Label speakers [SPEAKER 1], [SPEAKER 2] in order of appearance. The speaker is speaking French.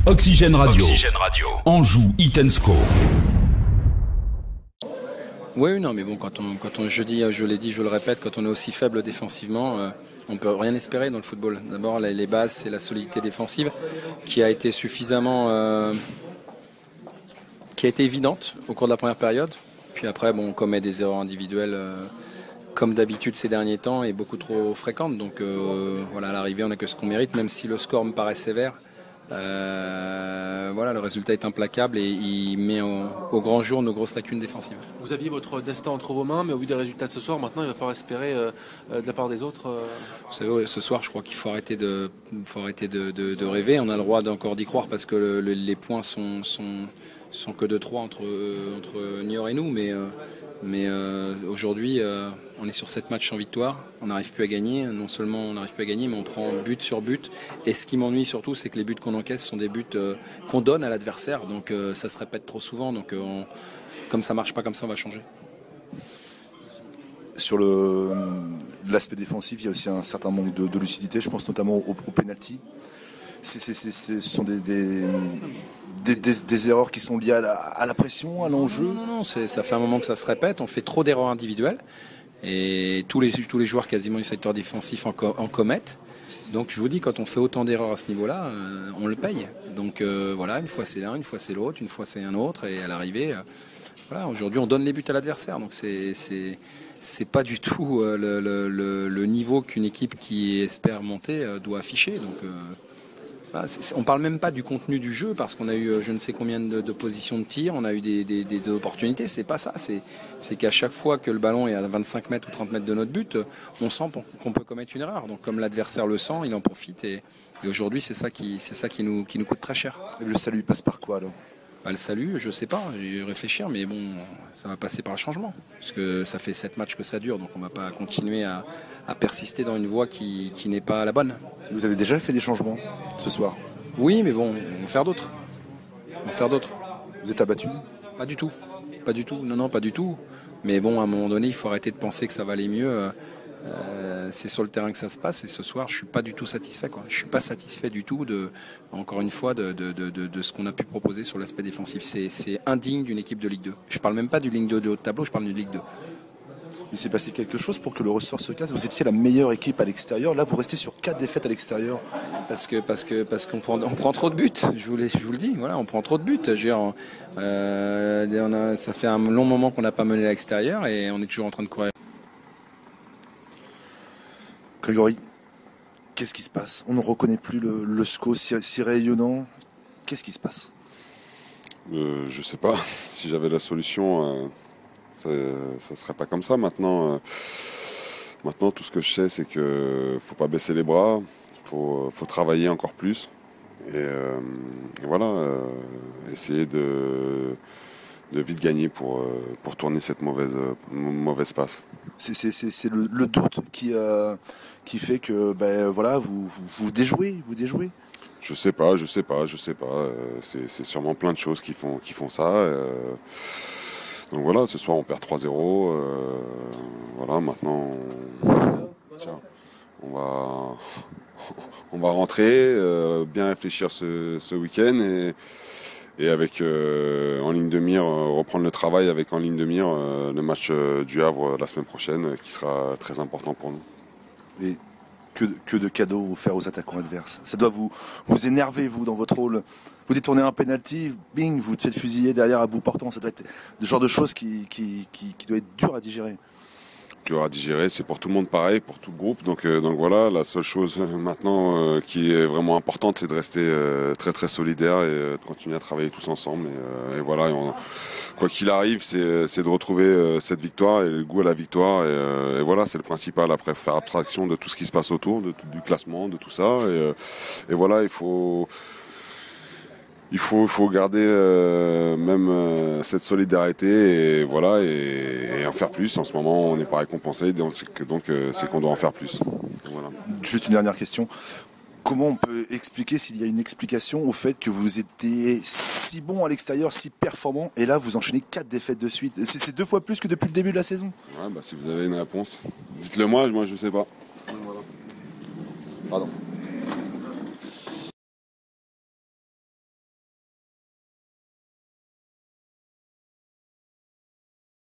[SPEAKER 1] Oxygène Radio. Anjou Hit & Score.
[SPEAKER 2] Oui, non, mais bon, je l'ai dit, je le répète, quand on est aussi faible défensivement, on ne peut rien espérer dans le football. D'abord, les bases, c'est la solidité défensive qui a été suffisamment, qui a été évidente au cours de la première période. Puis après, bon, on commet des erreurs individuelles, comme d'habitude ces derniers temps, et beaucoup trop fréquentes. Donc voilà, à l'arrivée, on n'a que ce qu'on mérite, même si le score me paraît sévère. Voilà, le résultat est implacable et il met au grand jour nos grosses lacunes défensives.
[SPEAKER 3] Vous aviez votre destin entre vos mains, mais au vu des résultats de ce soir, maintenant il va falloir espérer de la part des autres.
[SPEAKER 2] Vous savez, ce soir, je crois qu'il faut arrêter de rêver. On a le droit d'encore d'y croire parce que les points sont que de 3 entre Niort et nous, mais aujourd'hui, on est sur 7 matchs sans victoire, on n'arrive plus à gagner. Non seulement on n'arrive plus à gagner, mais on prend but sur but. Et ce qui m'ennuie surtout, c'est que les buts qu'on encaisse sont des buts qu'on donne à l'adversaire. Donc ça se répète trop souvent. Donc comme ça marche pas comme ça, on va changer.
[SPEAKER 4] Sur l'aspect défensif, il y a aussi un certain manque de lucidité. Je pense notamment au penalty. Ce sont des erreurs qui sont liées à la pression, à l'enjeu.
[SPEAKER 2] Non, ça fait un moment que ça se répète. On fait trop d'erreurs individuelles. Et tous les joueurs quasiment du secteur défensif en commettent. Donc je vous dis, quand on fait autant d'erreurs à ce niveau-là, on le paye. Donc voilà, une fois c'est l'un, une fois c'est l'autre, une fois c'est un autre. Et à l'arrivée, voilà, aujourd'hui on donne les buts à l'adversaire. Donc c'est pas du tout le niveau qu'une équipe qui espère monter doit afficher. Donc on parle même pas du contenu du jeu parce qu'on a eu je ne sais combien de positions de tir, on a eu des opportunités, c'est pas ça, c'est qu'à chaque fois que le ballon est à 25 mètres ou 30 mètres de notre but, on sent qu'on peut commettre une erreur. Donc comme l'adversaire le sent, il en profite et aujourd'hui c'est ça qui nous coûte très cher.
[SPEAKER 4] Et le salut passe par quoi alors?
[SPEAKER 2] Le salut, je sais pas, je vais réfléchir, mais bon, ça va passer par le changement. Parce que ça fait 7 matchs que ça dure, donc on va pas continuer à persister dans une voie qui n'est pas la bonne.
[SPEAKER 4] Vous avez déjà fait des changements ce soir?
[SPEAKER 2] Oui, mais bon, on va faire d'autres.
[SPEAKER 4] Vous êtes abattu?
[SPEAKER 2] Pas du tout. Non, pas du tout. Mais bon, à un moment donné, il faut arrêter de penser que ça va aller mieux. C'est sur le terrain que ça se passe et ce soir je suis pas du tout satisfait. Je suis pas satisfait du tout encore une fois de ce qu'on a pu proposer sur l'aspect défensif. C'est indigne d'une équipe de Ligue 2. Je parle même pas du Ligue 2 de haut de tableau, je parle d'une Ligue 2.
[SPEAKER 4] Il s'est passé quelque chose pour que le ressort se casse. Vous étiez la meilleure équipe à l'extérieur. Là, vous restez sur 4 défaites à l'extérieur.
[SPEAKER 2] Parce qu'on prend trop de buts. Je vous le dis. Voilà, on prend trop de buts. Ça fait un long moment qu'on n'a pas mené à l'extérieur et on est toujours en train de courir.
[SPEAKER 4] Grégory, qu'est-ce qui se passe? On ne reconnaît plus le SCO si rayonnant. Qu'est-ce qui se passe?
[SPEAKER 5] Je sais pas. Si j'avais la solution, ça serait pas comme ça. Maintenant, tout ce que je sais, c'est que faut pas baisser les bras. Faut travailler encore plus. Et voilà, essayer de vite gagner pour tourner cette mauvaise passe.
[SPEAKER 4] C'est le doute qui fait que voilà, vous déjouez.
[SPEAKER 5] Je sais pas. C'est sûrement plein de choses qui font ça. Donc voilà, ce soir on perd 3-0. Voilà, maintenant on va rentrer, bien réfléchir ce week-end et avec en ligne de mire, reprendre le travail avec en ligne de mire le match du Havre la semaine prochaine qui sera très important pour nous.
[SPEAKER 4] Et que de cadeaux offerts aux attaquants adverses. Ça doit vous énerver, vous, dans votre rôle. Vous détournez un penalty, bing, vous faites fusiller derrière à bout portant. Ça doit être le genre de choses qui doit être dur à digérer.
[SPEAKER 5] Dur à digérer, c'est pour tout le monde pareil, pour tout le groupe. Donc voilà, la seule chose maintenant qui est vraiment importante, c'est de rester très très solidaire et de continuer à travailler tous ensemble. Et voilà, quoi qu'il arrive, c'est de retrouver cette victoire et le goût à la victoire. Et voilà, c'est le principal. Après, faire abstraction de tout ce qui se passe autour, du classement, de tout ça. Et voilà, il faut garder même cette solidarité et voilà et en faire plus. En ce moment, on n'est pas récompensé, donc c'est qu'on doit en faire plus. Voilà.
[SPEAKER 4] Juste une dernière question. Comment on peut expliquer, s'il y a une explication au fait que vous étiez si bon à l'extérieur, si performant, et là vous enchaînez 4 défaites de suite? C'est 2 fois plus que depuis le début de la saison.
[SPEAKER 5] Ouais, si vous avez une réponse, dites-le moi je sais pas.
[SPEAKER 4] Voilà. Pardon.